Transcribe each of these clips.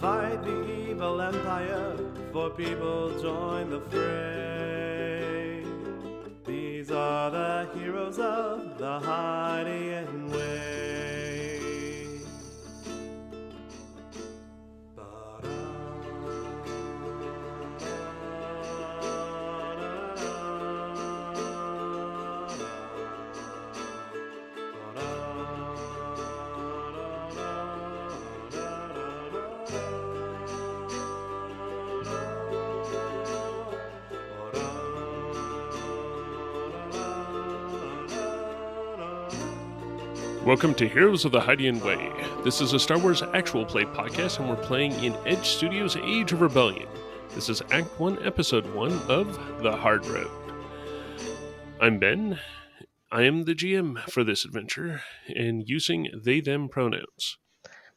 fight the evil empire, for people join the fray. These are the heroes of the Hydian way. Welcome to Heroes of the Hydian Way. This is a Star Wars actual play podcast, and we're playing in Edge Studios' Age of Rebellion. This is Act 1, Episode 1 of The Hard Road. I'm Ben. I am the GM for this adventure, and using they-them pronouns.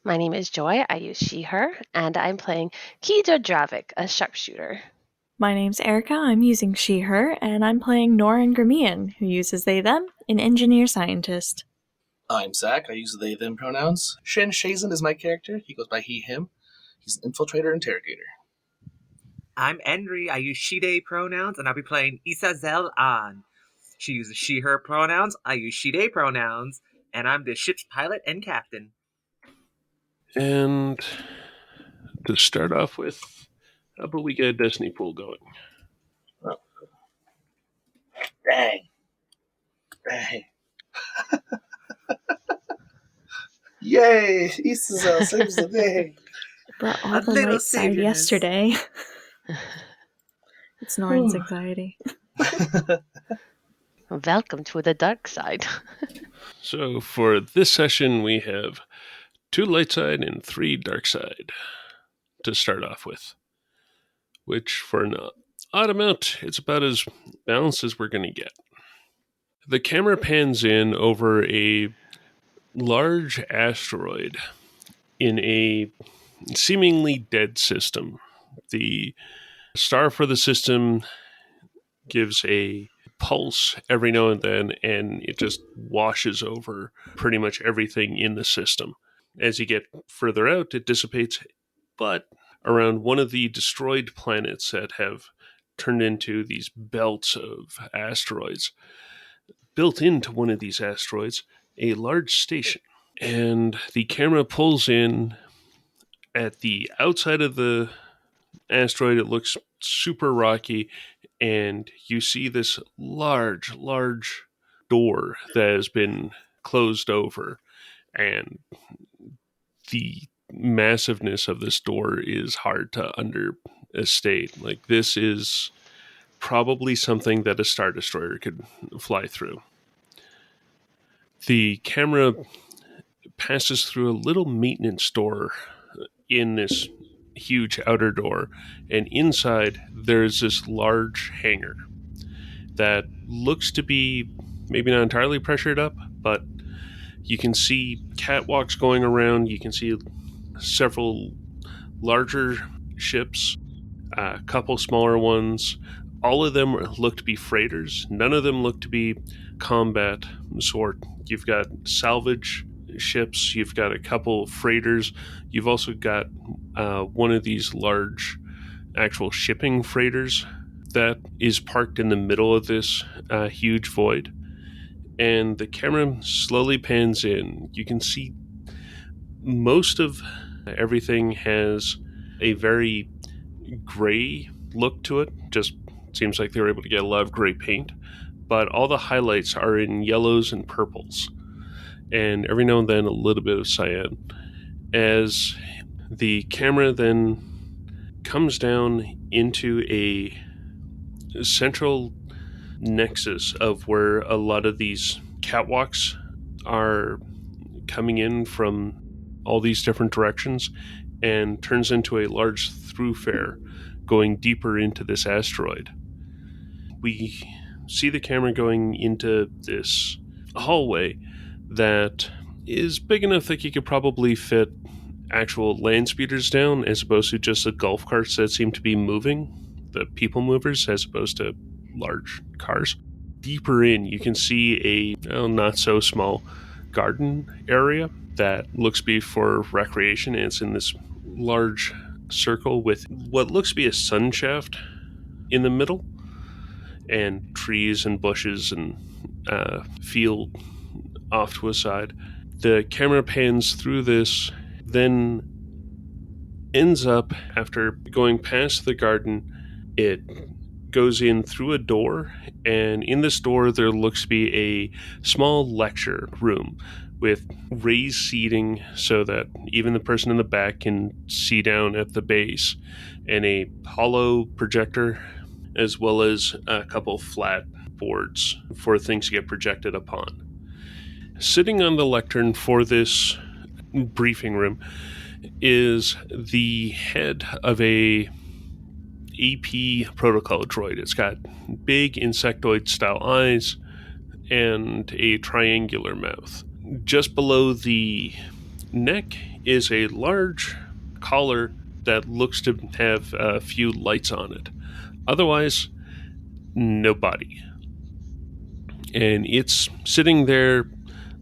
My name is Joy. I use she, her, and I'm playing Kida Dravik, a sharpshooter. My name's Erica. I'm using she, her, and I'm playing Norin Gramian, who uses they, them, an engineer-scientist. I'm Zach. I use they, them pronouns. Shen Shazin is my character. He goes by he, him. He's an infiltrator interrogator. I'm Endry. I use she, they pronouns, and I'll be playing Isazel An. She uses she, her pronouns. I use she, they pronouns, and I'm the ship's pilot and captain. And to start off with, how about we get a Destiny pool going? Oh. Dang. Yay! Isazel saves the day. Brought all the light side yesterday. It's Norin's anxiety. Welcome to the dark side. So for this session, we have 2 light side and 3 dark side to start off with, which for an odd amount, it's about as balanced as we're going to get. The camera pans in over a large asteroid in a seemingly dead system. The star for the system gives a pulse every now and then, and it just washes over pretty much everything in the system. As you get further out, it dissipates, but around one of the destroyed planets that have turned into these belts of asteroids, built into one of these asteroids, a large station. And the camera pulls in at the outside of the asteroid. It looks super rocky, and you see this large door that has been closed over, and the massiveness of this door is hard to understate. Like, this is probably something that a Star Destroyer could fly through. The camera passes through a little maintenance door in this huge outer door, and inside there's this large hangar that looks to be maybe not entirely pressured up, but you can see catwalks going around. You can see several larger ships, a couple smaller ones. All of them look to be freighters. None of them look to be combat sort. You've got salvage ships. You've got a couple freighters. You've also got one of these large actual shipping freighters that is parked in the middle of this huge void. And the camera slowly pans in. You can see most of everything has a very gray look to it. Just seems like they were able to get a lot of gray paint. But all the highlights are in yellows and purples. And every now and then a little bit of cyan. As the camera then comes down into a central nexus of where a lot of these catwalks are coming in from all these different directions, and turns into a large thoroughfare going deeper into this asteroid. We see the camera going into this hallway that is big enough that you could probably fit actual land speeders down, as opposed to just the golf carts that seem to be moving, the people movers, as opposed to large cars. Deeper in, you can see a not so small garden area that looks to be for recreation, and it's in this large circle with what looks to be a sun shaft in the middle, and trees and bushes and field off to a side. The camera pans through this, then ends up, after going past the garden, it goes in through a door, and in this door there looks to be a small lecture room with raised seating so that even the person in the back can see down at the base, and a hollow projector, as well as a couple flat boards for things to get projected upon. Sitting on the lectern for this briefing room is the head of a AP protocol droid. It's got big insectoid-style eyes and a triangular mouth. Just below the neck is a large collar that looks to have a few lights on it. Otherwise, no body. And it's sitting there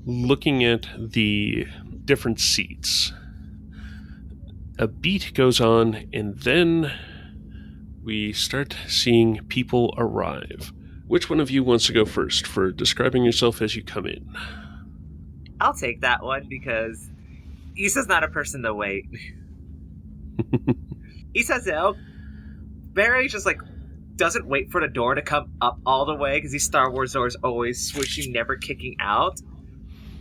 looking at the different seats. A beat goes on, and then we start seeing people arrive. Which one of you wants to go first for describing yourself as you come in? I'll take that one because Issa's not a person to wait. Issa Barry just doesn't wait for the door to come up all the way because these Star Wars doors always swishing, never kicking out.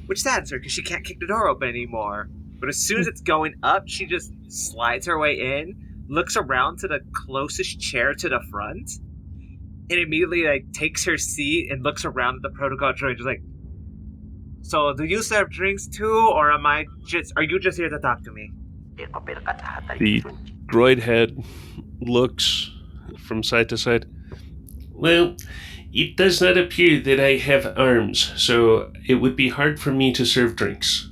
Which saddens her because she can't kick the door open anymore. But as soon as it's going up, she just slides her way in, looks around to the closest chair to the front, and immediately takes her seat and looks around at the protocol droid, just like, so do you serve drinks too, or are you just here to talk to me? The droid head looks from side to side. Well, it does not appear that I have arms, so it would be hard for me to serve drinks.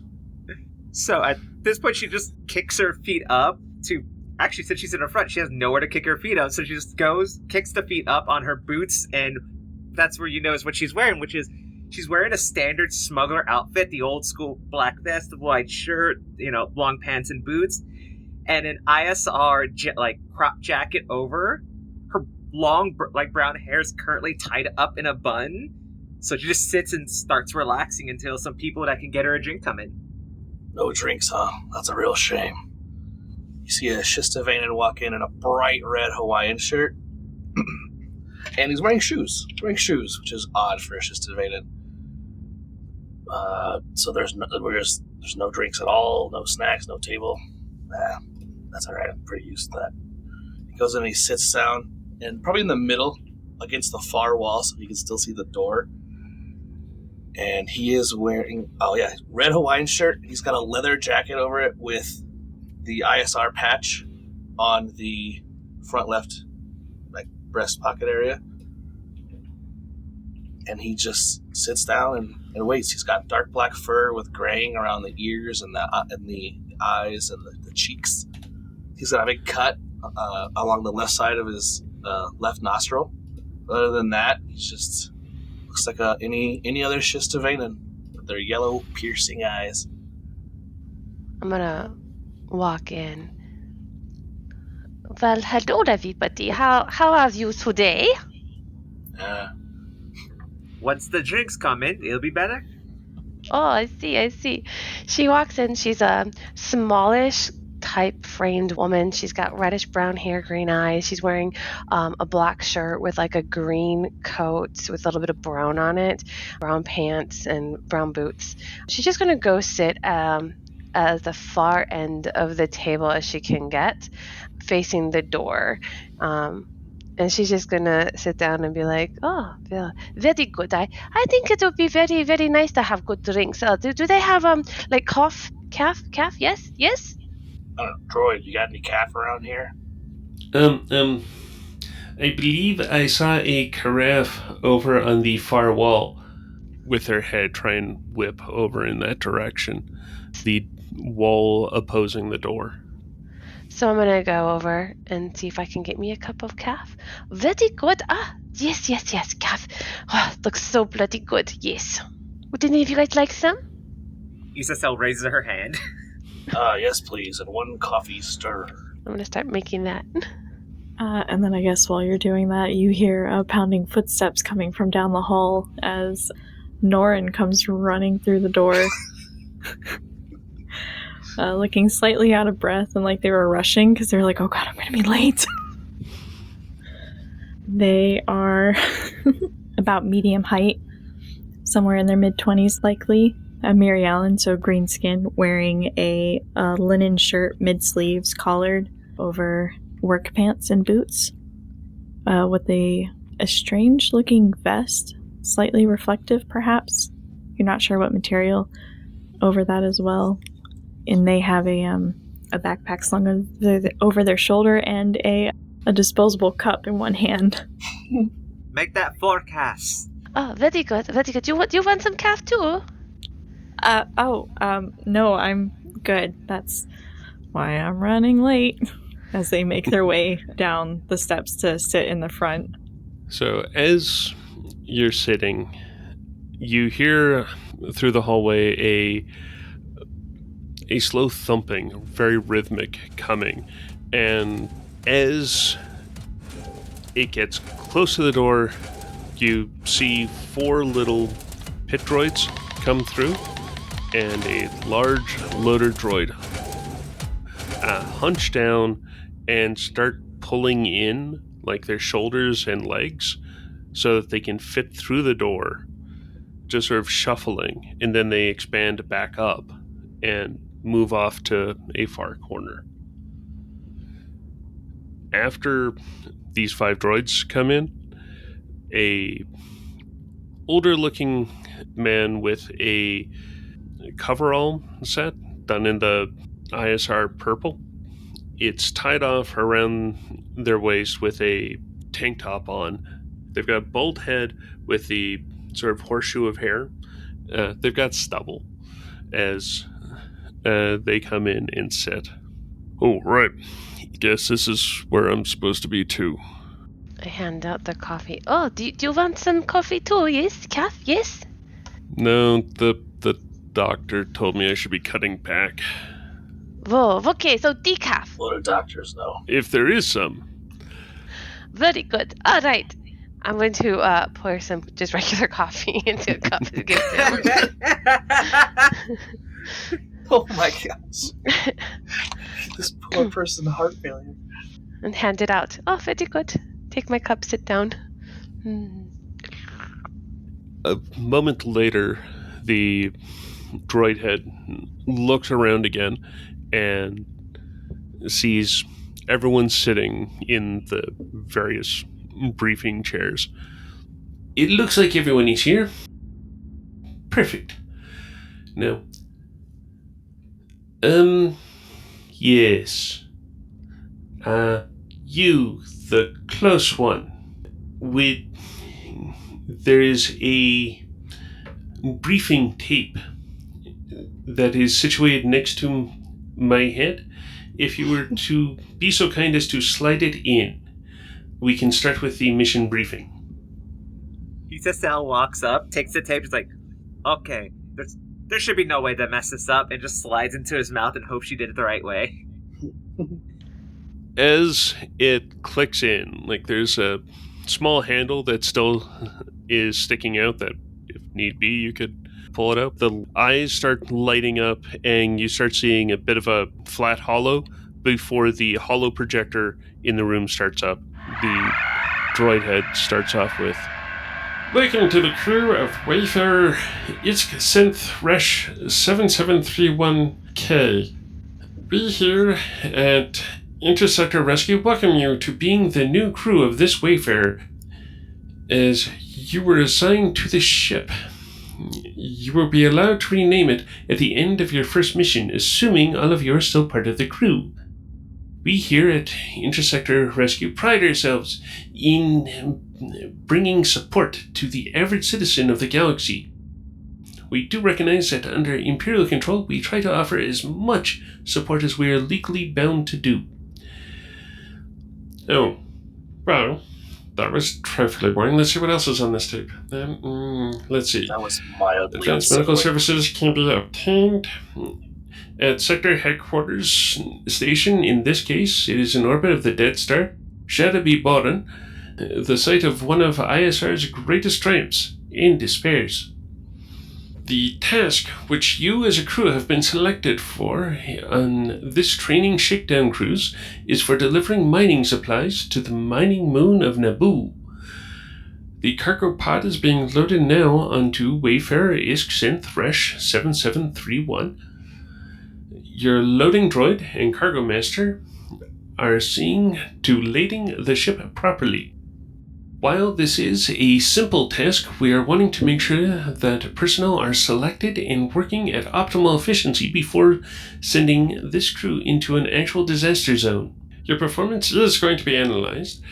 So at this point, she just kicks her feet up to... Actually, since she's in the front, she has nowhere to kick her feet up, so she just goes, kicks the feet up on her boots, and that's where you notice what she's wearing, which is she's wearing a standard smuggler outfit, the old school black vest, the white shirt, long pants and boots, and an ISR crop jacket over. Her long brown hair is currently tied up in a bun, so she just sits and starts relaxing until some people that can get her a drink come in. No drinks, huh? That's a real shame. You see a Shistavainen walk in a bright red Hawaiian shirt, and he's wearing shoes. Which is odd for a Shistavainen. So there's no drinks at all, no snacks, no table. That's all right. I'm pretty used to that. He goes in and he sits down, and probably in the middle, against the far wall, so you can still see the door. And he is wearing, red Hawaiian shirt. He's got a leather jacket over it with the ISR patch on the front left, breast pocket area. And he just sits down and waits. He's got dark black fur with graying around the ears and the eyes and the cheeks. He's got a big cut along the left side of his left nostril. Other than that, he's just looks like any other Shistavainen with their yellow piercing eyes. I'm gonna walk in. Well, hello everybody. How are you today? Once the drinks come in, it'll be better. Oh, I see. She walks in. She's a smallish, type-framed woman. She's got reddish brown hair, green eyes. She's wearing a black shirt with a green coat with a little bit of brown on it, brown pants, and brown boots. She's just going to go sit at the far end of the table as she can get, facing the door. And she's just going to sit down and be like, oh, very good. I think it would be very, very nice to have good drinks. Do they have, calf? Yes? I don't know, Droid, you got any calf around here? I believe I saw a carafe over on the far wall. With her head, try and whip over in that direction. The wall opposing the door. So I'm going to go over and see if I can get me a cup of calf. Very good. Yes, calf. Oh, looks so bloody good. Yes. Would any of you guys like some? Isacel raises her hand. Yes, please, and one coffee stir. going to start making that. And then I guess while you're doing that, you hear pounding footsteps coming from down the hall as Norin comes running through the door. Looking slightly out of breath and like they were rushing because they're like, oh god, I'm going to be late. They are about medium height, somewhere in their mid-20s likely. Mary Allen, so green skin, wearing a linen shirt, mid-sleeves, collared over work pants and boots, with a strange-looking vest, slightly reflective perhaps. You're not sure what material over that as well. And they have a backpack slung over their shoulder and a disposable cup in one hand. Make that forecast. Oh, very good, very good. You want some calf too? No, I'm good. That's why I'm running late. As they make their way down the steps to sit in the front. So as you're sitting, you hear through the hallway a slow thumping, very rhythmic coming, and as it gets close to the door, you see 4 little pit droids come through, and a large loader droid hunch down and start pulling in like their shoulders and legs so that they can fit through the door, just sort of shuffling, and then they expand back up and move off to a far corner. After these 5 droids come in, a older looking man with a coverall set done in the ISR purple. It's tied off around their waist with a tank top on. They've got a bald head with the sort of horseshoe of hair. They've got stubble as they come in and sit. Oh, right. Guess this is where I'm supposed to be, too. I hand out the coffee. Oh, do you want some coffee too? Yes, calf, yes? No, the doctor told me I should be cutting back. Whoa, okay, so decaf. What do doctors know? If there is some. Very good. All right. I'm going to pour some just regular coffee into a cup to give him. Oh my gosh. This poor person, heart failure. And hand it out. Oh, very good. Take my cup, sit down. A moment later, the droid head looks around again and sees everyone sitting in the various briefing chairs. It looks like everyone is here. Perfect. Now, yes. You, the close one. There is a briefing tape that is situated next to my head. If you were to be so kind as to slide it in, we can start with the mission briefing. Cecile walks up, takes the tape, is like, okay, there should be no way to mess this up, and just slides into his mouth and hopes she did it the right way. As it clicks in, like there's a small handle that still is sticking out that, if need be, you could pull it out. The eyes start lighting up, and you start seeing a bit of a flat hollow before the hollow projector in the room starts up. The droid head starts off with, "Welcome to the crew of Wayfarer Itzk Synth Resh 7731K. We here at Intersector Rescue welcome you to being the new crew of this Wayfarer. As you were assigned to this ship, you will be allowed to rename it at the end of your first mission, assuming all of you are still part of the crew. We here at Intersector Rescue pride ourselves in bringing support to the average citizen of the galaxy. We do recognize that under Imperial control, we try to offer as much support as we are legally bound to do." Oh, well, that was trifling boring. Let's see what else is on this tape. Let's see. That was mildly Advanced medical unsettling. services can be obtained At Sector Headquarters Station, in this case, it is in orbit of the Dead Star, Shadabi Boran, the site of one of ISR's greatest triumphs and despairs. The task which you as a crew have been selected for on this training shakedown cruise is for delivering mining supplies to the mining moon of Naboo. The cargo pod is being loaded now onto Wayfarer ISK Synth Resh 7731. Your loading droid and cargo master are seeing to lading the ship properly. While this is a simple task, we are wanting to make sure that personnel are selected and working at optimal efficiency before sending this crew into an actual disaster zone. Your performance is going to be analyzed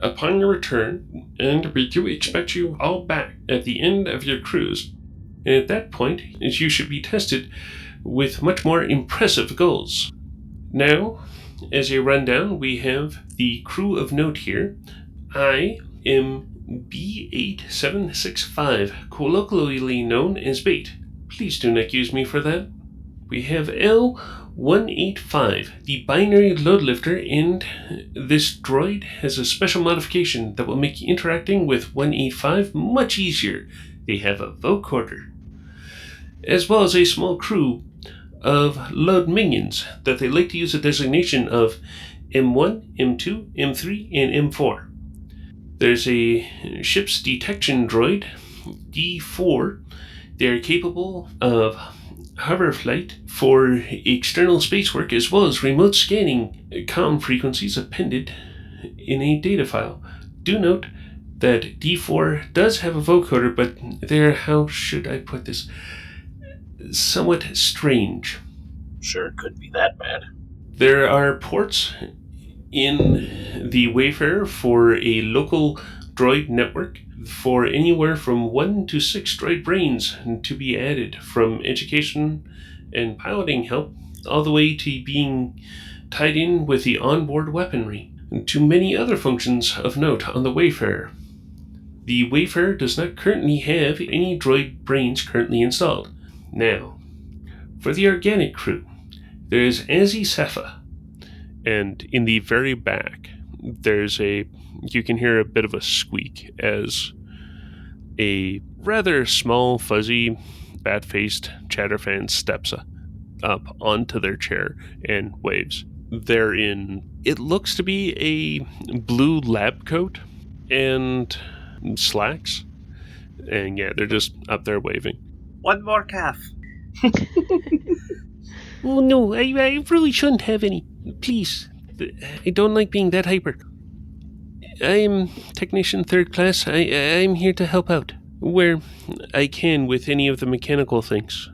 upon your return, and we do expect you all back at the end of your cruise. And at that point, you should be tested with much more impressive goals. Now, as a rundown, we have the crew of note here. I am B8765, colloquially known as Bait. Please do not use me for that. We have L185, the binary load lifter, and this droid has a special modification that will make interacting with 185 much easier. They have a vocoder, as well as a small crew of load minions that they like to use a designation of M1, M2, M3, and M4. There's a ship's detection droid, D4. They are capable of hover flight for external space work as well as remote scanning comm frequencies appended in a data file. Do note that D4 does have a vocoder, but they're, how should I put this, somewhat strange. Sure, it couldn't be that bad. There are ports in the Wayfarer for a local droid network for anywhere from 1 to 6 droid brains to be added, from education and piloting help all the way to being tied in with the onboard weaponry, to many other functions of note on the Wayfarer. The Wayfarer does not currently have any droid brains currently installed. Now, for the organic crew, there's Azzy Safa. And in the very back, you can hear a bit of a squeak as a rather small, fuzzy, bat-faced chatterfan steps up onto their chair and waves. They're in, it looks to be a blue lab coat and slacks. And yeah, they're just up there waving. One more calf. Oh no, I really shouldn't have any. Please. I don't like being that hyper. I'm Technician 3rd Class. I'm here to help out where I can with any of the mechanical things.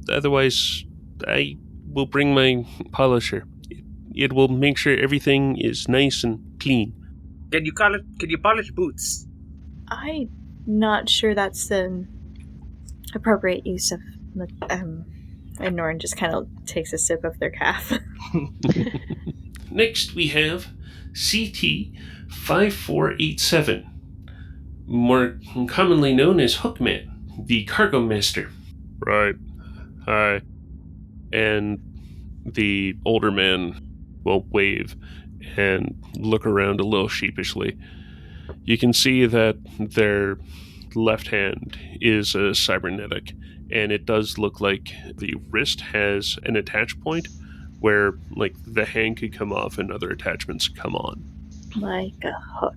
Otherwise, I will bring my polisher. It will make sure everything is nice and clean. Can you polish boots? I'm not sure that's the appropriate use of... and Norrin just kind of takes a sip of their calf. Next, we have CT-5487, more commonly known as Hookman, the cargo master. Right. Hi. And the older man will wave and look around a little sheepishly. You can see that their left hand is a cybernetic, and it does look like the wrist has an attach point where, like, the hand could come off and other attachments come on. Like a hook.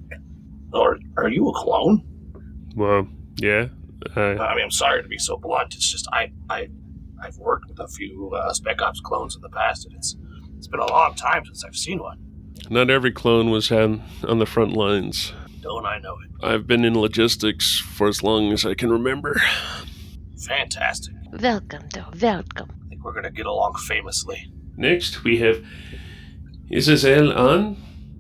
Or are you a clone? Well, yeah. I mean, I'm sorry to be so blunt. It's just I've worked with a few Spec Ops clones in the past, and it's been a long time since I've seen one. Not every clone was on the front lines. Don't I know it? I've been in logistics for as long as I can remember. Fantastic. Welcome, though. Welcome. I think we're going to get along famously. Next, we have Isazel An.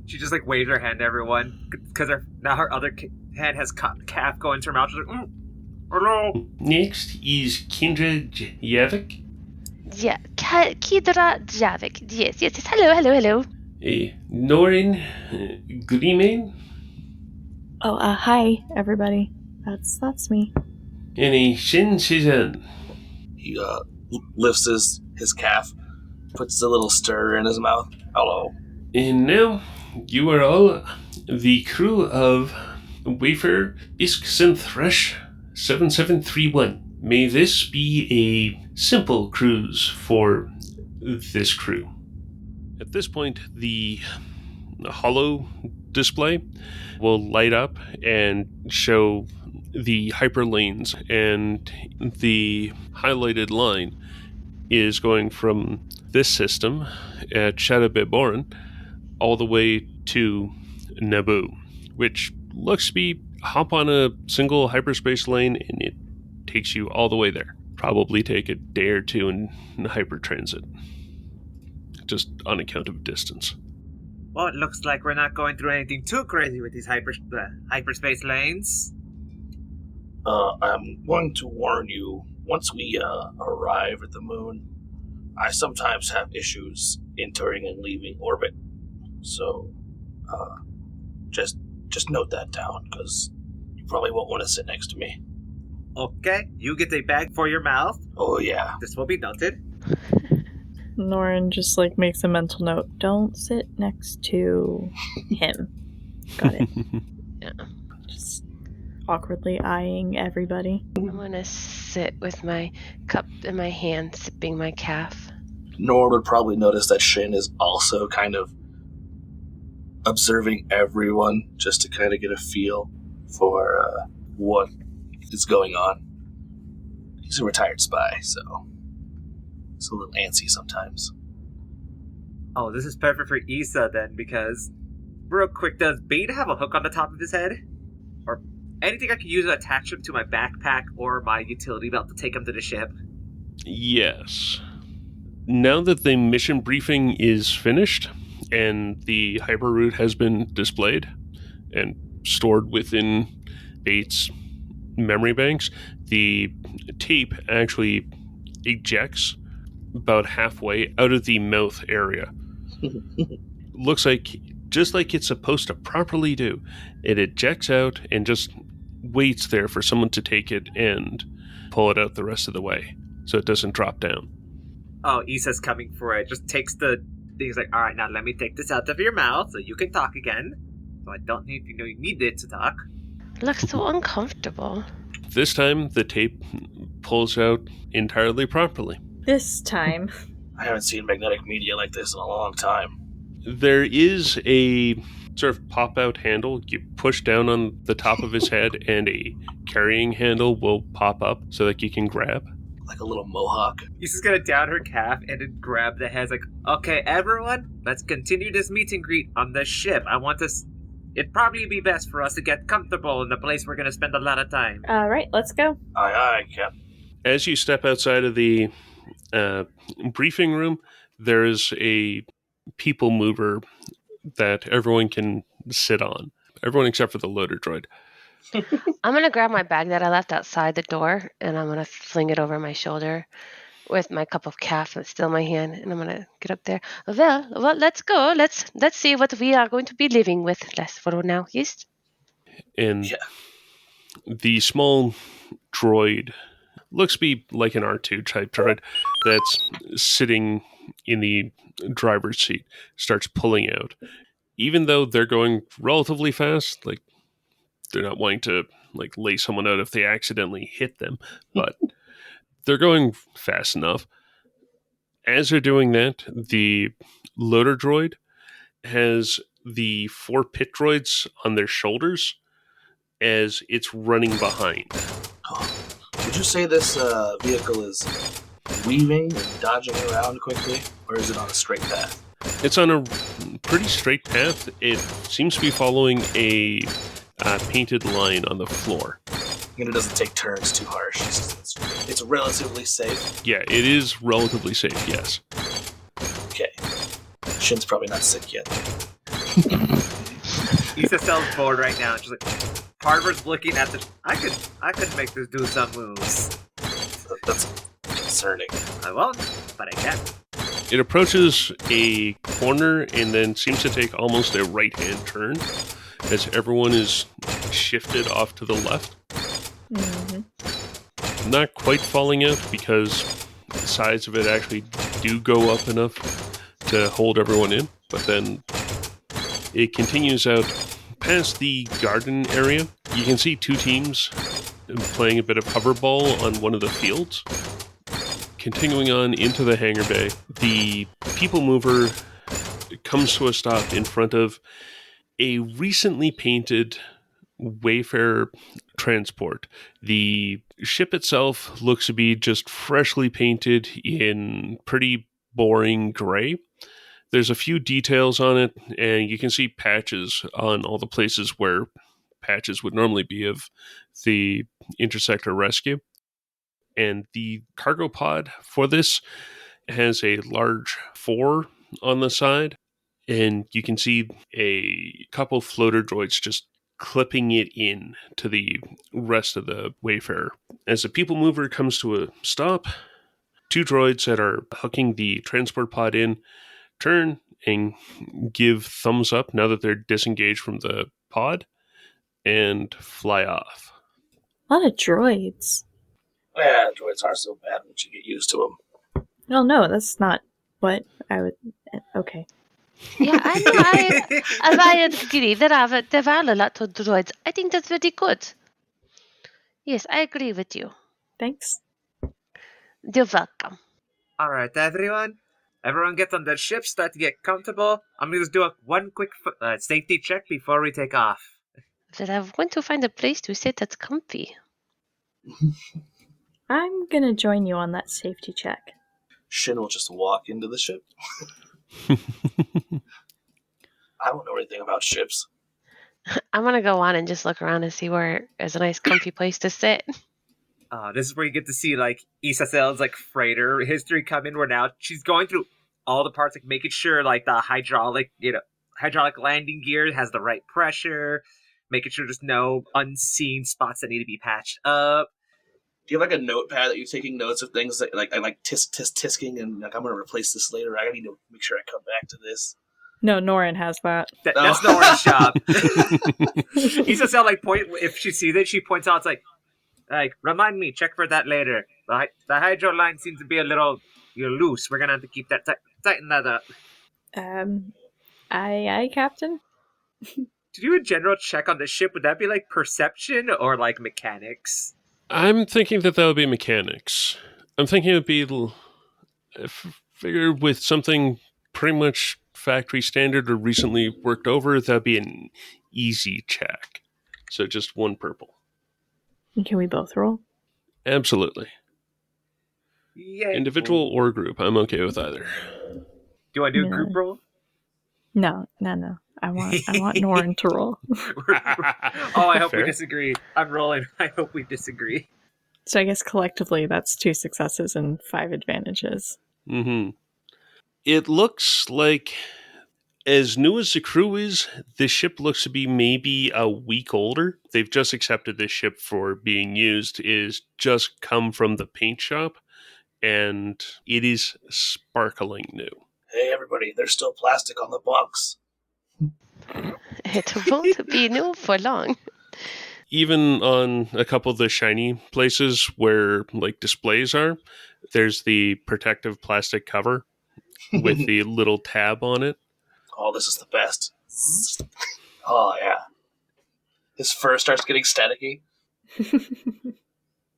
She just like waves her hand to everyone because now her other hand has calf going to her mouth. She's like, hello. Next is Kendra Javik. Yeah, Kidra Javik. Yes. Hello. Norin Grimen. Oh, hi, everybody. That's me. And a Shin Shizan. He lifts his his calf, puts a little stir in his mouth. Hello. And now, you are all the crew of Wafer Bisques and Thresh 7731. May this be a simple cruise for this crew. At this point, the holo display will light up and show the hyperlanes, and the highlighted line is going from this system at Shadowbeboran all the way to Naboo, which looks to be hop on a single hyperspace lane and it takes you all the way there. Probably take a day or two in hypertransit, just on account of distance. Well, it looks like we're not going through anything too crazy with these hyperspace lanes. I'm going to warn you, once we arrive at the moon, I sometimes have issues entering and leaving orbit. So, just note that down, because you probably won't want to sit next to me. Okay, you get a bag for your mouth. Oh, yeah. This will be noted. Norin just makes a mental note. Don't sit next to him. Got it. Yeah. Just awkwardly eyeing everybody. I'm gonna sit with my cup in my hand, sipping my calf. Nor would probably notice that Shin is also kind of observing everyone just to kind of get a feel for what is going on. He's a retired spy, so it's a little antsy sometimes. Oh, this is perfect for Issa then, because real quick, does Bane have a hook on the top of his head? Or anything I can use to attach him to my backpack or my utility belt to take him to the ship? Yes. Now that the mission briefing is finished and the hyperroute has been displayed and stored within Bates' memory banks, the tape actually ejects about halfway out of the mouth area. Looks like, just like it's supposed to properly do, it ejects out and just waits there for someone to take it and pull it out the rest of the way so it doesn't drop down. Oh, Issa's coming for it. Just takes the things like, alright, now let me take this out of your mouth so you can talk again. So I don't know if you know you need it to talk. Looks so uncomfortable. This time, the tape pulls out entirely properly. This time. I haven't seen magnetic media like this in a long time. There is a sort of pop-out handle. You push down on the top of his head, and a carrying handle will pop up so that you can grab. Like a little mohawk. Issa's gonna down her calf and then grab the head. Like, okay, everyone, let's continue this meet and greet on the ship. I want this. It'd probably be best for us to get comfortable in the place we're gonna spend a lot of time. All right, let's go. Aye, Cap. As you step outside of the briefing room, there is a people mover that everyone can sit on. Everyone except for the loader droid. I'm gonna grab my bag that I left outside the door, and I'm gonna fling it over my shoulder with my cup of calf that's still in my hand, and I'm gonna get up there. Well, let's go. Let's see what we are going to be living with. Let's follow now, yes? And the small droid looks to be like an R2 type droid that's sitting in the driver's seat, starts pulling out. Even though they're going relatively fast, like they're not wanting to lay someone out if they accidentally hit them, but they're going fast enough. As they're doing that, the loader droid has the 4 pit droids on their shoulders as it's running behind. Would you say this vehicle is weaving and dodging around quickly, or is it on a straight path? It's on a pretty straight path. It seems to be following a painted line on the floor. And it doesn't take turns too harsh. It's relatively safe. Yeah, it is relatively safe, yes. Okay. Shin's probably not sick yet. Issa sounds bored right now. She's like, Harvard's looking at the. I could make this do some moves. That's concerning. I won't, but I can. It approaches a corner and then seems to take almost a right-hand turn as everyone is shifted off to the left. Mm-hmm. Not quite falling out because the sides of it actually do go up enough to hold everyone in, but then it continues out past the garden area. You can see two teams playing a bit of hoverball on one of the fields. Continuing on into the hangar bay, the people mover comes to a stop in front of a recently painted Wayfarer transport. The ship itself looks to be just freshly painted in pretty boring gray. There's a few details on it, and you can see patches on all the places where patches would normally be of the Interceptor rescue. And the cargo pod for this has a large 4 on the side, and you can see a couple floater droids just clipping it in to the rest of the Wayfarer. As the people mover comes to a stop, two droids that are hooking the transport pod in turn and give thumbs up now that they're disengaged from the pod and fly off. A lot of droids. Yeah, droids aren't so bad once you get used to them. Well, no, that's not what I would... Okay. Yeah, I know. I agree. There are a lot of droids. I think that's very good. Yes, I agree with you. Thanks. You're welcome. All right, everyone. Everyone get on their ship, start to get comfortable. I'm going to do one quick safety check before we take off. But I want to find a place to sit that's comfy. I'm gonna join you on that safety check. Shin will just walk into the ship. I don't know anything about ships. I'm going to go on and just look around and see where is a nice comfy place to sit. This is where you get to see, like, Isasel's, like, freighter history come in, where now she's going through all the parts, like, making sure, like, the hydraulic landing gear has the right pressure, making sure there's no unseen spots that need to be patched up. Do you have, like, a notepad that you're taking notes of things that, like, I like tisking, and, like, I'm going to replace this later. I need to make sure I come back to this. No, Norin has that. That's Nora's job. Isasel, like, if she sees it, she points out, it's like, remind me, check for that later. The hydro line seems to be a little loose. We're going to have to keep that tighten that up. Aye, Captain? To do a general check on the ship, would that be, like, perception or, like, mechanics? I'm thinking that would be mechanics. I'm thinking it would be, figure with something pretty much factory standard or recently worked over, that'd be an easy check. So just one purple. Can we both roll? Absolutely. Yeah. Individual or group, I'm okay with either. Do I do a group roll? No. I want Norin to roll. Oh, I hope Fair. we disagree. I'm rolling. I hope we disagree. So I guess collectively that's 2 successes and 5 advantages. Mm-hmm. It looks like, as new as the crew is, this ship looks to be maybe a week older. They've just accepted this ship for being used. It is just come from the paint shop, and it is sparkling new. Hey, everybody, there's still plastic on the bunks. It won't be new for long. Even on a couple of the shiny places where, like, displays are, there's the protective plastic cover with the little tab on it. Oh, this is the best. Oh, yeah. His fur starts getting staticky.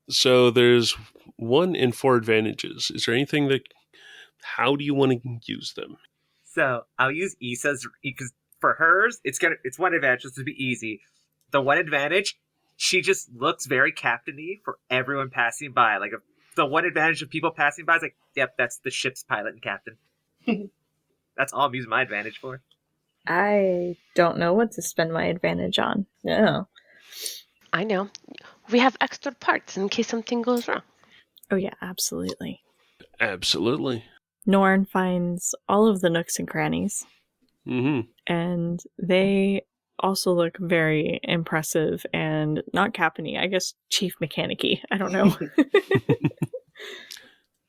So there's 1 and 4 advantages. Is there anything that... How do you want to use them? So I'll use Isa's, because for hers, it's one advantage, just to be easy. The one advantage, she just looks very captain-y for everyone passing by. Like, the one advantage of people passing by is like, yep, that's the ship's pilot and captain. That's all I'm using my advantage for. I don't know what to spend my advantage on. No. I know. We have extra parts in case something goes wrong. Oh yeah, absolutely. Absolutely. Norin finds all of the nooks and crannies. Mm-hmm. And they also look very impressive and not captain-y. I guess chief mechanic-y. I don't know.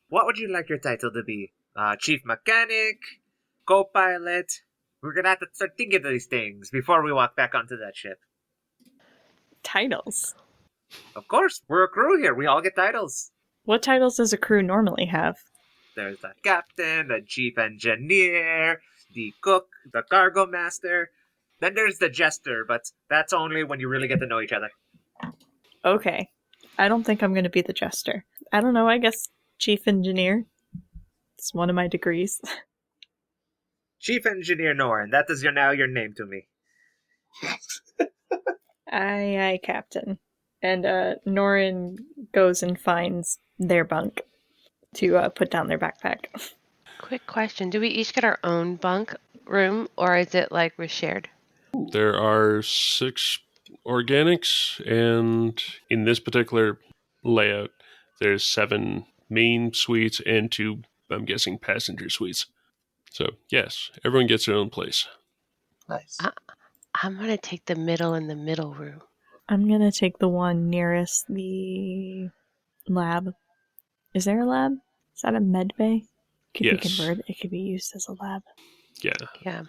What would you like your title to be? Chief mechanic? Co-pilot? We're gonna have to start thinking of these things before we walk back onto that ship. Titles. Of course, we're a crew here. We all get titles. What titles does a crew normally have? There's the captain, the chief engineer, the cook, the cargo master. Then there's the jester, but that's only when you really get to know each other. Okay. I don't think I'm going to be the jester. I don't know, I guess chief engineer. It's one of my degrees. Chief Engineer Norin, that is now your name to me. Aye, Captain. And Norin goes and finds their bunk to put down their backpack. Quick question. Do we each get our own bunk room, or is it like we're shared? There are 6 organics, and in this particular layout, there's 7 main suites and 2, I'm guessing, passenger suites. So, yes, everyone gets their own place. Nice. I'm going to take the middle room. I'm going to take the one nearest the lab. Is there a lab? Is that a med bay? Could be Yes. converted. It could be used as a lab. Yeah. Yeah.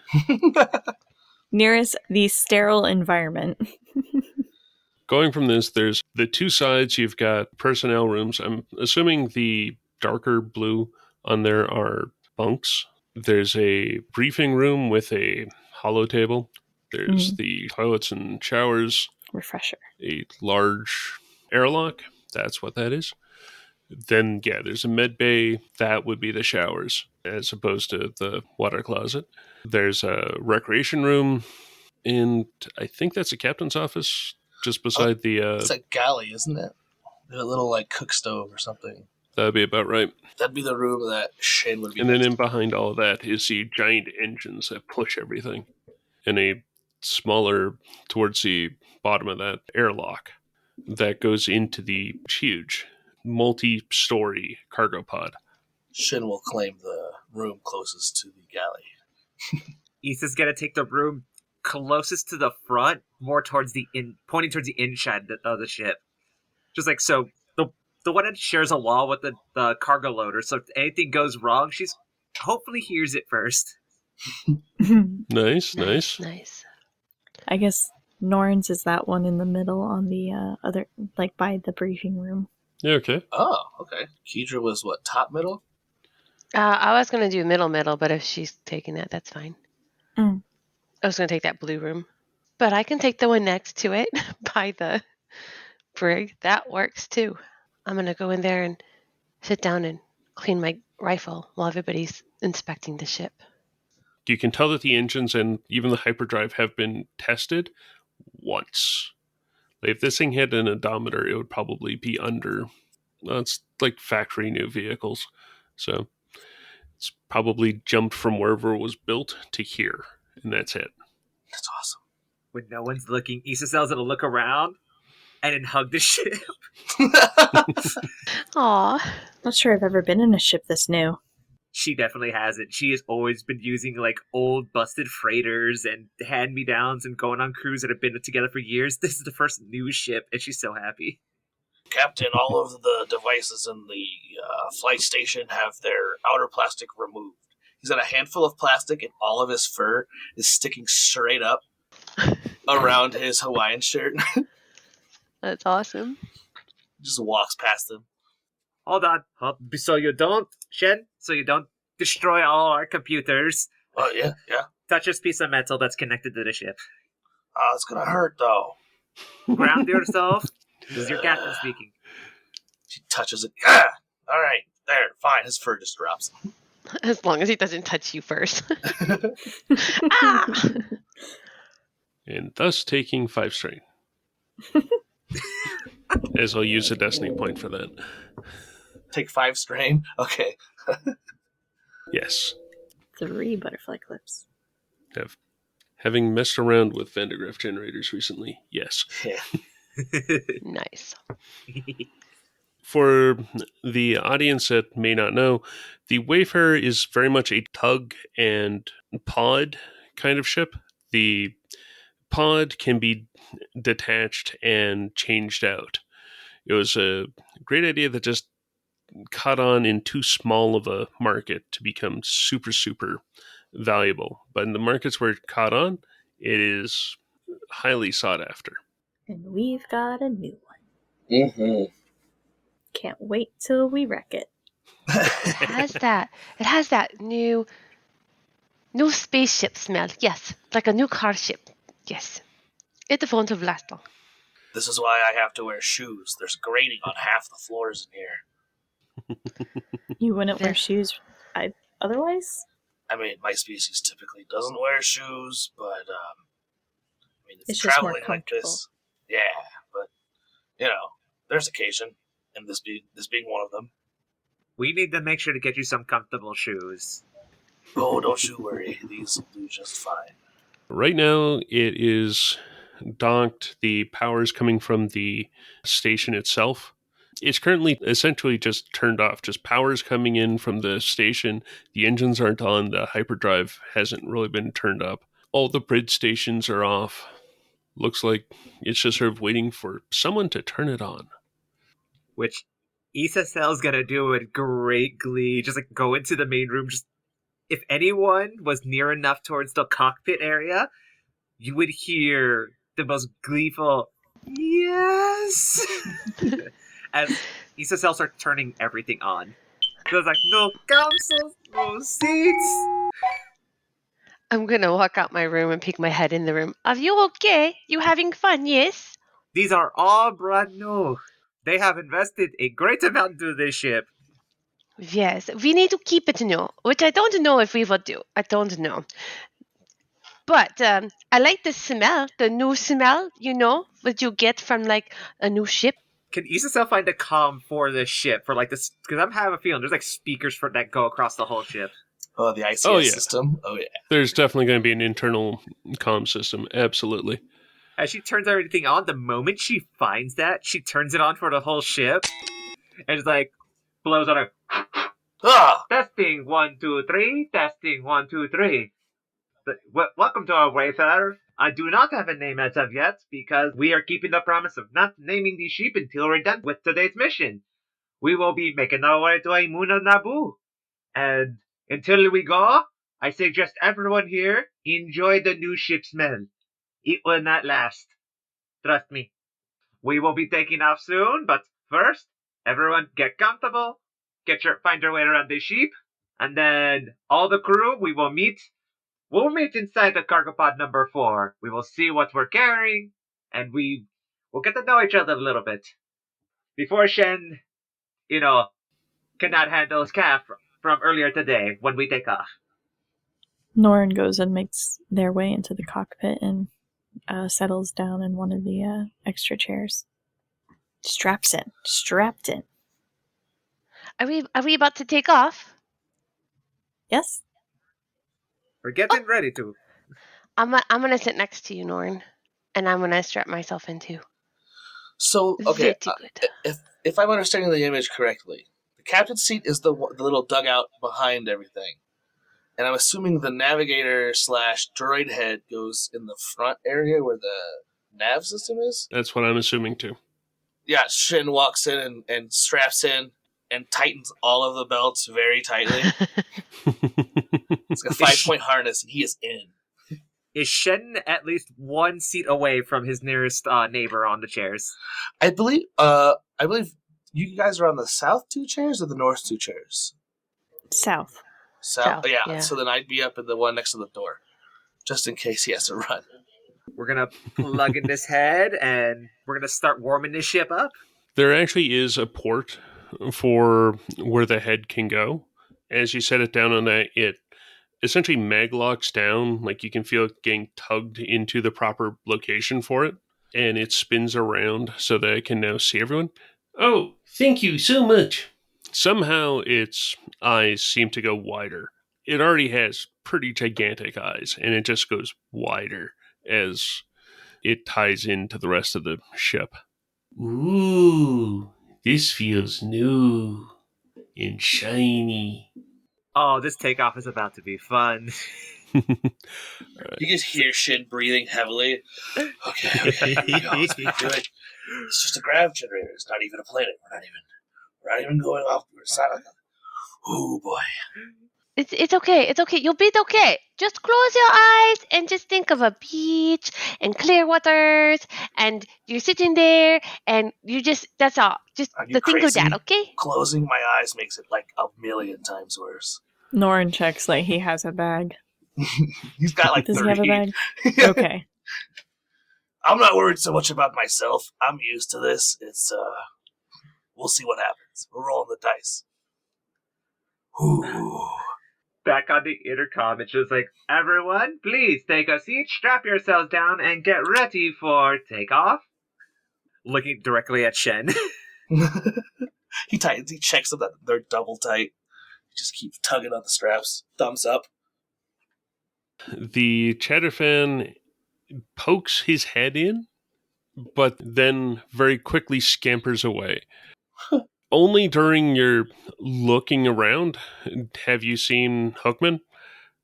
Nearest the sterile environment. Going from this, there's the 2 sides. You've got personnel rooms. I'm assuming the darker blue on there are bunks. There's a briefing room with a hollow table. There's the toilets and showers. Refresher. A large airlock. That's what that is. Then, yeah, there's a med bay. That would be the showers, as opposed to the water closet. There's a recreation room, and I think that's a captain's office just beside the... It's a galley, isn't it? There's a little, like, cook stove or something. That'd be about right. That'd be the room that Shane would be And then in behind all of that is the giant engines that push everything. And a smaller, towards the bottom of that, airlock that goes into the huge multi-story cargo pod. Shin will claim the room closest to the galley. Issa's gonna take the room closest to the front, more towards the pointing towards the inside of the ship. Just like so, the one that shares a wall with the cargo loader. So if anything goes wrong, she's hopefully hears it first. Nice. I guess Norns is that one in the middle on the other, like by the briefing room. Yeah, okay. Oh, okay. Kedra was what, top middle? I was going to do middle, but if she's taking that, that's fine. Mm. I was going to take that blue room. But I can take the one next to it by the brig. That works too. I'm going to go in there and sit down and clean my rifle while everybody's inspecting the ship. You can tell that the engines and even the hyperdrive have been tested once. If this thing had an odometer, it would probably be under. It's like factory new vehicles. So it's probably jumped from wherever it was built to here. And that's it. That's awesome. When no one's looking, Issa tells her to look around and then hug the ship. Aw. Not sure I've ever been in a ship this new. She definitely hasn't. She has always been using like old busted freighters and hand-me-downs and going on crews that have been together for years. This is the first new ship, and she's so happy. Captain, all of the devices in the flight station have their outer plastic removed. He's got a handful of plastic, and all of his fur is sticking straight up around his Hawaiian shirt. That's awesome. Just walks past them. Hold on. So you don't, Shen? So you don't destroy all our computers. Oh, yeah. Touch this piece of metal that's connected to the ship. Oh, it's gonna hurt, though. Ground yourself. This is your captain speaking. She touches it. Ah! All right, there, fine. His fur just drops. As long as he doesn't touch you first. Ah! And thus taking 5 strain. As I'll use a destiny point for that. Take 5 strain. Okay. Yes. 3 butterfly clips. Having messed around with Van de Graaff generators recently, yes. Yeah. Nice. For the audience that may not know, the Wayfarer is very much a tug and pod kind of ship. The pod can be detached and changed out. It was a great idea that just caught on in too small of a market to become super, super valuable. But in the markets where it caught on, it is highly sought after. And we've got a new one. Mm-hmm. Can't wait till we wreck it. It has that. It has that new spaceship smell. Yes, like a new car ship. Yes, it won't have last long. This is why I have to wear shoes. There's grating on half the floors in here. You wouldn't wear Yeah. shoes otherwise? I mean, my species typically doesn't wear shoes, but I mean, if It's you're just more traveling like comfortable. this, yeah. But there's occasion, and this being one of them. We need to make sure to get you some comfortable shoes. Oh, don't you worry. These will do just fine. Right now, it is docked. The power is coming from the station itself. It's currently essentially just turned off. Just power is coming in from the station. The engines aren't on. The hyperdrive hasn't really been turned up. All the bridge stations are off. Looks like it's just sort of waiting for someone to turn it on. Which Issa Cell's gonna do with great glee. Just like go into the main room. Just if anyone was near enough towards the cockpit area, you would hear the most gleeful yes as Issa Cell starts turning everything on. So it's like no consoles, no seats. I'm gonna walk out my room and peek my head in the room. Are you okay? You having fun? Yes. These are all brand new. They have invested a great amount into this ship. Yes. We need to keep it new, which I don't know if we will do. I don't know. But I like the smell, the new smell. What you get from like a new ship. Can Issa find a comm for this ship for like this? Because I'm having a feeling there's like speakers for that go across the whole ship. Oh, the ICS Oh, yeah. system? Oh, yeah. There's definitely going to be an internal comm system. Absolutely. As she turns everything on, the moment she finds that, she turns it on for the whole ship, and it's like blows on her. Ah! Testing 1 2 3. Testing 1 2 3. Welcome to our wayfarer. I do not have a name as of yet because we are keeping the promise of not naming the sheep until we're done with today's mission. We will be making our way to a moon of Naboo, and until we go, I suggest everyone here enjoy the new ship smell. It will not last. Trust me. We will be taking off soon, but first, everyone get comfortable, find your way around the ship, and then all the crew we'll meet inside the cargo pod number 4. We will see what we're carrying, and we will get to know each other a little bit. Before Shen, cannot handle his calf from earlier today when we take off. Norin goes and makes their way into the cockpit and settles down in one of the extra chairs. Strapped in. Are we about to take off? Yes? We're getting ready to. I'm gonna sit next to you, Norn, and I'm gonna strap myself in too. So, okay, Very good. if I'm understanding the image correctly, the captain's seat is the little dugout behind everything. And I'm assuming the navigator / droid head goes in the front area where the nav system is? That's what I'm assuming too. Yeah, Shin walks in and straps in and tightens all of the belts very tightly. It's like a 5-point harness, and he is in. Is Shen at least one seat away from his nearest neighbor on the chairs? I believe you guys are on the south 2 chairs or the north 2 chairs? South. South, yeah. Yeah. So then I'd be up in the one next to the door, just in case he has to run. We're gonna plug in this head, and we're gonna start warming this ship up. There actually is a port for where the head can go. As you set it down on that, it essentially maglocks down, like you can feel it getting tugged into the proper location for it, and it spins around so that it can now see everyone. Oh, thank you so much. Somehow its eyes seem to go wider. It already has pretty gigantic eyes, and it just goes wider as it ties into the rest of the ship. Ooh, this feels new and shiny. Oh, this takeoff is about to be fun. You just hear Shin breathing heavily. Okay, here we go. Let's be good. It's just a grav generator. It's not even a planet. We're not even going off. It's not like ooh, boy. It's okay. It's okay. You'll be okay. Just close your eyes and just think of a beach and clear waters, and you're sitting there, and that's all. Just Are you the think of that, crazy? okay? Closing my eyes makes it like a million times worse. Norin checks like he has a bag. He's got like Does 30. he have a bag? Okay. I'm not worried so much about myself. I'm used to this. It's we'll see what happens. We're rolling the dice. Ooh. Back on the intercom, it's just like, everyone, please take a seat, strap yourselves down, and get ready for takeoff. Looking directly at Shen. He tightens. He checks them that they're double tight. He just keeps tugging on the straps. Thumbs up. The Chatterfan pokes his head in, but then very quickly scampers away. Only during your looking around have you seen Hookman.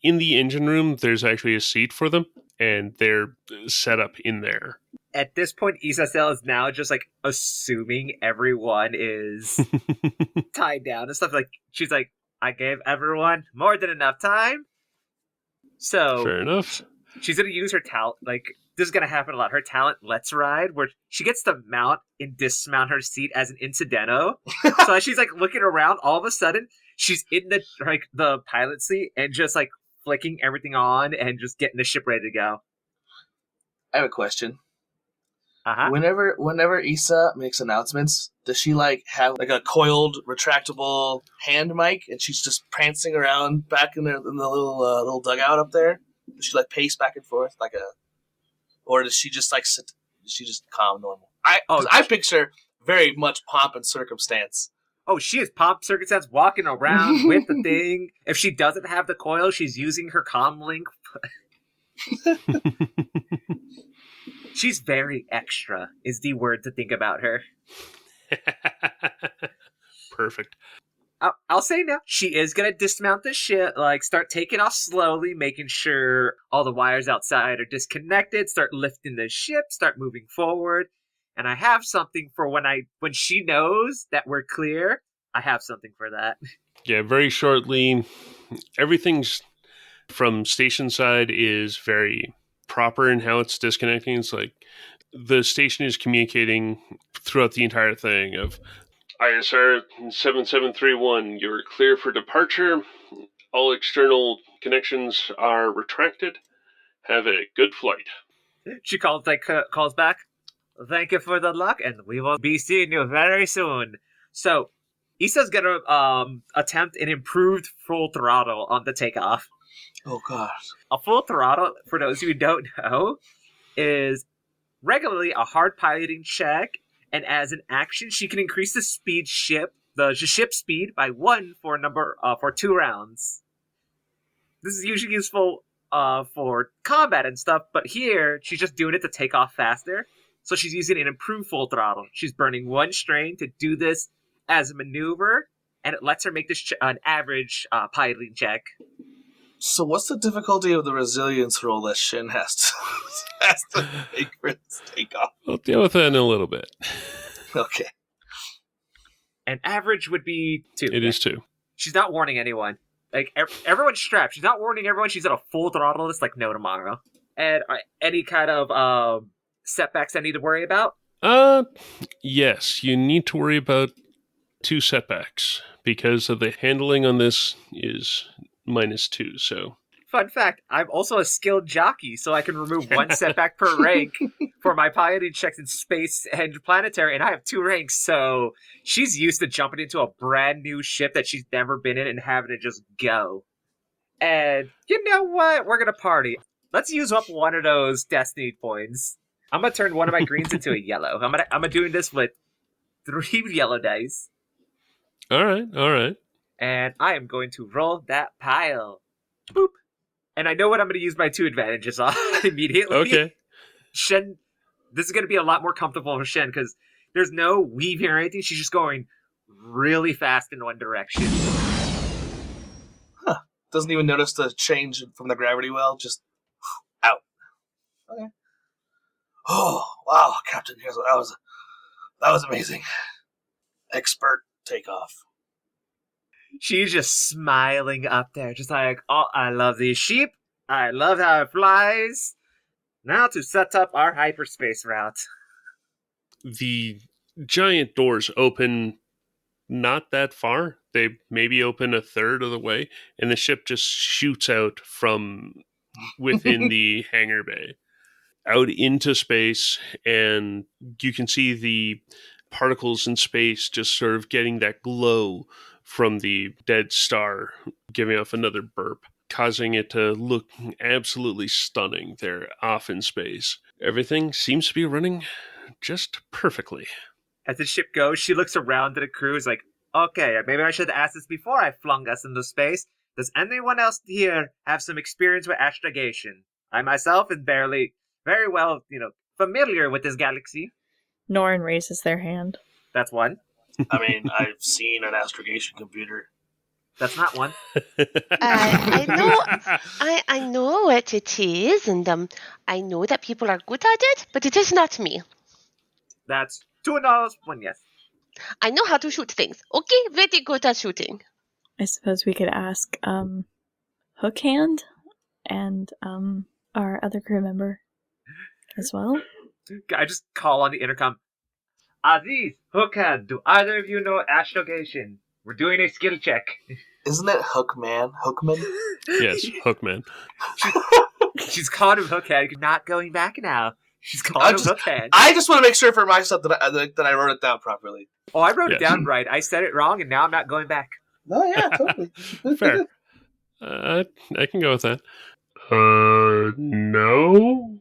In the engine room, there's actually a seat for them, and they're set up in there. At this point, Isacel is now just like assuming everyone is tied down and stuff. Like, she's like, I gave everyone more than enough time. So Fair enough. she's going to use her talent. Like, this is going to happen a lot. Her talent, Let's Ride, where she gets to mount and dismount her seat as an incidento. So as she's like looking around, all of a sudden, she's in the pilot seat and just like flicking everything on and just getting the ship ready to go. I have a question. Uh-huh. Whenever Issa makes announcements, does she like have like a coiled, retractable hand mic, and she's just prancing around back in the little dugout up there? Does she like pace back and forth or does she just like sit? Does she just calm normal? I picture very much pomp and circumstance. Oh, she is pomp circumstance walking around with the thing. If she doesn't have the coil, she's using her comm link. She's very extra, is the word to think about her. Perfect. I'll say now, she is going to dismount the ship, like start taking off slowly, making sure all the wires outside are disconnected, start lifting the ship, start moving forward. And I have something for when she knows that we're clear, I have something for that. Yeah, very shortly, everything's from station side is very proper in how it's disconnecting. It's like the station is communicating throughout the entire thing of ISR 7731, you're clear for departure. All external connections are retracted. Have a good flight. She calls back. Thank you for the luck, and we will be seeing you very soon. So, Issa's gonna attempt an improved full throttle on the takeoff. Oh god. A full throttle, for those who don't know, is regularly a hard piloting check, and as an action, she can increase the ship speed by 1 for 2 rounds. This is usually useful for combat and stuff, but here she's just doing it to take off faster. So she's using an improved full throttle. She's burning 1 strain to do this as a maneuver, and it lets her make this an average piloting check. So what's the difficulty of the resilience roll that Shin has to make for this takeoff? We'll deal with that in a little bit. Okay. An average would be 2. It is 2. She's not warning anyone. Like, everyone's strapped. She's not warning everyone. She's at a full throttle. It's like no tomorrow. And any kind of setbacks I need to worry about? Yes, you need to worry about 2 setbacks because of the handling on this is -2. So, fun fact: I'm also a skilled jockey, so I can remove 1 setback per rank for my piloting checks in space and planetary, and I have 2 ranks. So she's used to jumping into a brand new ship that she's never been in and having to just go. And you know what? We're gonna party. Let's use up one of those destiny points. I'm gonna turn one of my greens into a yellow. I'm doing this with 3 yellow dice. all right. And I am going to roll that pile. Boop. And I know what I'm going to use my 2 advantages on immediately. Okay. Shen, this is going to be a lot more comfortable for Shen because there's no weaving or anything. She's just going really fast in one direction. Huh. Doesn't even notice the change from the gravity well. Just out. Okay. Oh, wow, Captain. That was amazing. Expert takeoff. She's just smiling up there, just like, oh, I love these sheep. I love how it flies. Now to set up our hyperspace route. The giant doors open not that far. They maybe open a third of the way, and the ship just shoots out from within the hangar bay out into space, and you can see the particles in space just sort of getting that glow from the dead star, giving off another burp, causing it to look absolutely stunning there off in space. Everything seems to be running just perfectly. As the ship goes, she looks around at the crew, is like, okay, maybe I should ask this before I flung us into space. Does anyone else here have some experience with astrogation? I myself am very well, familiar with this galaxy. Norin raises their hand. That's one. I mean, I've seen an astrogation computer. That's not one. I know what it is, and I know that people are good at it, but it is not me. That's $2, one yes. I know how to shoot things. Okay, very good at shooting. I suppose we could ask Hookhand and our other crew member as well. I just call on the intercom. Aziz, Hookhand, do either of you know astrogation? We're doing a skill check. Isn't it Hookman? Hookman? Yes, Hookman. She's calling him Hookhand. Not going back now. She's calling him Hookhand. I just want to make sure for myself that I wrote it down properly. Oh, I wrote it down right. I said it wrong, and now I'm not going back. No, yeah, totally. Fair. I can go with that. No.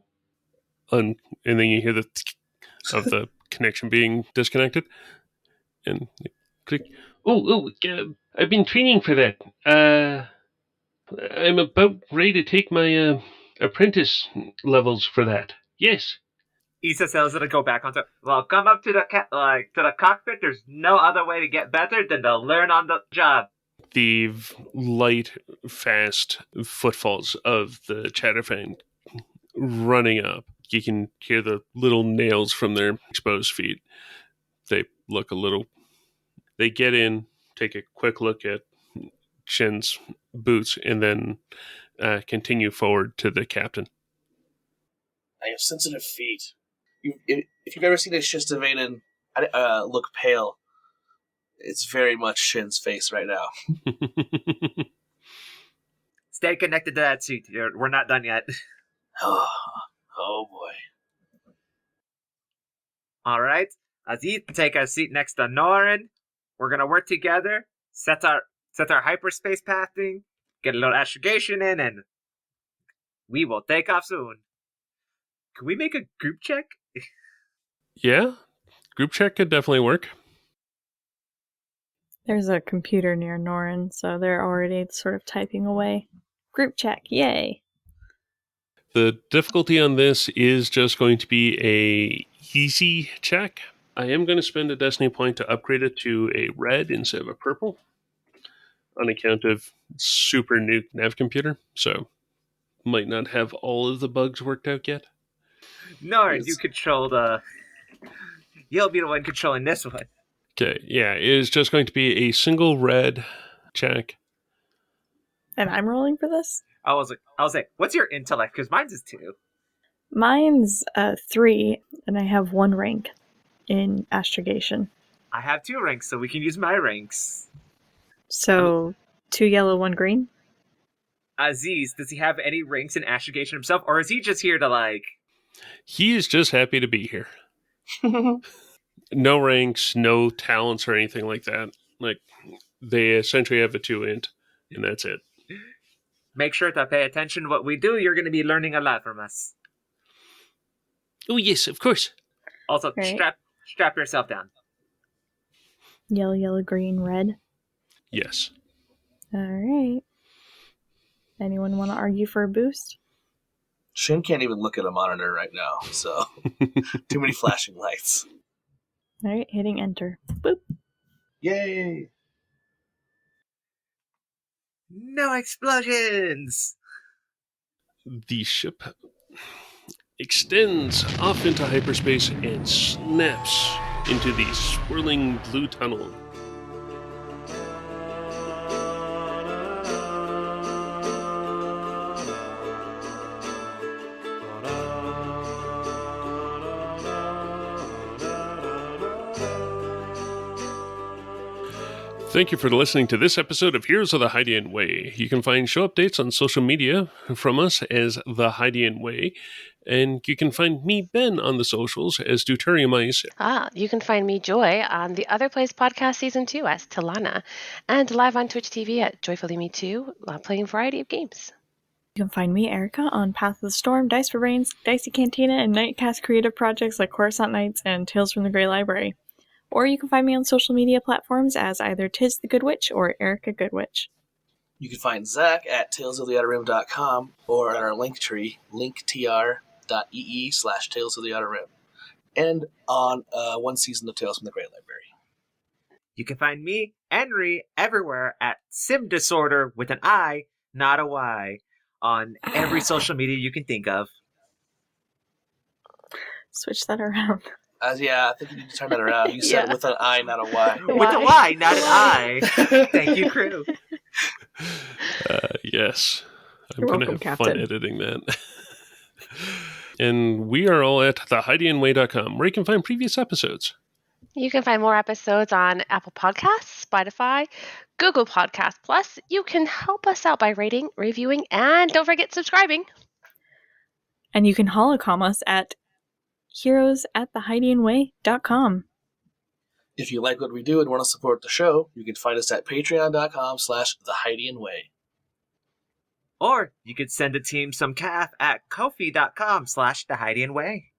And then you hear the of the connection being disconnected, and click. I've been training for that. I'm about ready to take my apprentice levels for that. Yes. Issa tells her to go back onto. Well, come up to the cockpit. There's no other way to get better than to learn on the job. The light, fast footfalls of the Chatterfang running up. You can hear the little nails from their exposed feet. They look a little. They get in, take a quick look at Shin's boots, and then continue forward to the captain. I have sensitive feet. If you've ever seen a Shistavanian look pale, it's very much Shin's face right now. Stay connected to that suit. We're not done yet. Oh boy. All right. Aziz, take a seat next to Norin. We're gonna work together. Set our hyperspace pathing. Get a little astrogation in, and we will take off soon. Can we make a group check? Yeah, group check could definitely work. There's a computer near Norin, so they're already sort of typing away. Group check, yay! The difficulty on this is just going to be a easy check. I am going to spend a destiny point to upgrade it to a red instead of a purple on account of super new nav computer, so might not have all of the bugs worked out yet. Norin, you control the... You'll be the one controlling this one. Okay, yeah, it is just going to be a single red check. And I'm rolling for this? I was like, what's your intellect? Because mine's is 2. Mine's 3, and I have 1 rank in astrogation. I have 2 ranks, so we can use my ranks. So, 2 yellow, 1 green? Aziz, does he have any ranks in astrogation himself, or is he just here to, like... He is just happy to be here. No ranks, no talents or anything like that. Like, they essentially have a 2 int, and that's it. Make sure to pay attention to what we do. You're going to be learning a lot from us. Oh, yes, of course. Also, right. strap yourself down. Yellow, yellow, green, red. Yes. Alright. Anyone want to argue for a boost? Shin can't even look at a monitor right now, so too many flashing lights. Alright, hitting enter. Boop. Yay! No explosions! The ship extends off into hyperspace and snaps into the swirling blue tunnel. Thank you for listening to this episode of Heroes of the Hydian Way. You can find show updates on social media from us as The Hydian Way, and you can find me, Ben, on the socials as Deuterium Ice. You can find me, Joy, on the Other Place podcast season 2 as Talana, and live on Twitch TV at Joyfully Me 2, playing a variety of games. You can find me, Erica, on Path of the Storm, Dice for Brains, Dicey Cantina, and Nightcast creative projects like Coruscant Nights and Tales from the Grey Library. Or you can find me on social media platforms as either Tiz the Good Witch or Erica Goodwitch. You can find Zach at talesoftheouterrim.com or at our link tree, linktr.ee/talesoftheouterrim, and on one season of Tales from the Grey Library. You can find me, Henry, everywhere at Sim Disorder with an I, not a Y, on every social media you can think of. Switch that around. Yeah, I think you need to turn that around. You said with an I, not a Y. With a Y, not an I. Thank you, crew. Yes. I'm You're going to welcome, have fun Captain. editing that. And we are all at thehydianway.com, where you can find previous episodes. You can find more episodes on Apple Podcasts, Spotify, Google Podcasts. Plus, you can help us out by rating, reviewing, and don't forget subscribing. And you can holocom us at heroesatthehydianway.com. If you like what we do and want to support the show, you can find us at patreon.com/thehydianway. Or you could send the team some calf at kofi.com/thehydianway.